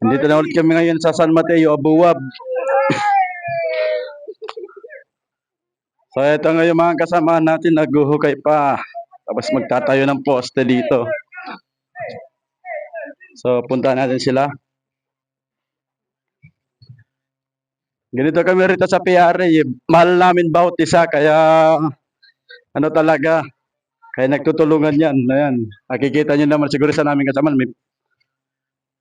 Dito na ulit kami ngayon sa San Mateo, Abuwab. So ito ngayon mga kasama natin, naghuhukay pa. Tapos magtatayo ng poste dito. So punta natin sila. Ganito kami rito sa PRA. Mahal namin bawat isa, kaya ano talaga. Kaya nagtutulungan yan. Ayan. Nakikita nyo naman siguro sa namin kasama. May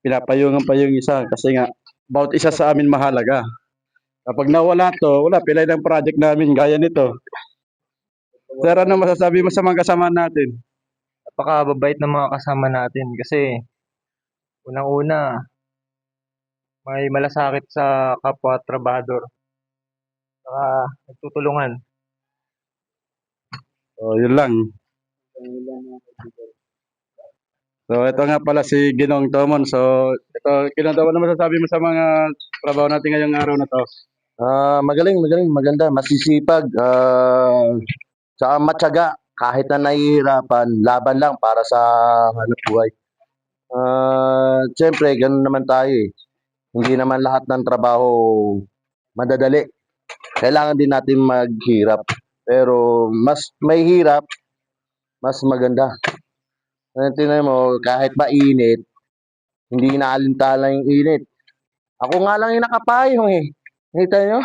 pinapayungan pa yung isa. Kasi nga, bawat isa sa amin mahalaga. Kapag nawala to, wala, pilay ng project namin. Gaya nito. Sir, ano masasabi mo sa mga kasama natin? Napakababait ng mga kasama natin kasi unang-una may malasakit sa kapwa trabahador. Saka nagtutulungan. So, yun lang. So, ito nga pala si Ginong Tomon. So, ito, kinatawa na masasabi mo sa mga trabaho natin ngayong araw na to? Magaling, maganda, masisipag, tsaka matyaga. Kahit na nahihirapan, laban lang para sa hanap buhay. Siyempre, ganun naman tayo eh. Hindi naman lahat ng trabaho madadali. Kailangan din natin maghirap. Pero mas may hirap, mas maganda. Tingnan mo, kahit mainit, hindi inaalintala yung init. Ako nga lang yung nakapayong eh. Nakita nyo?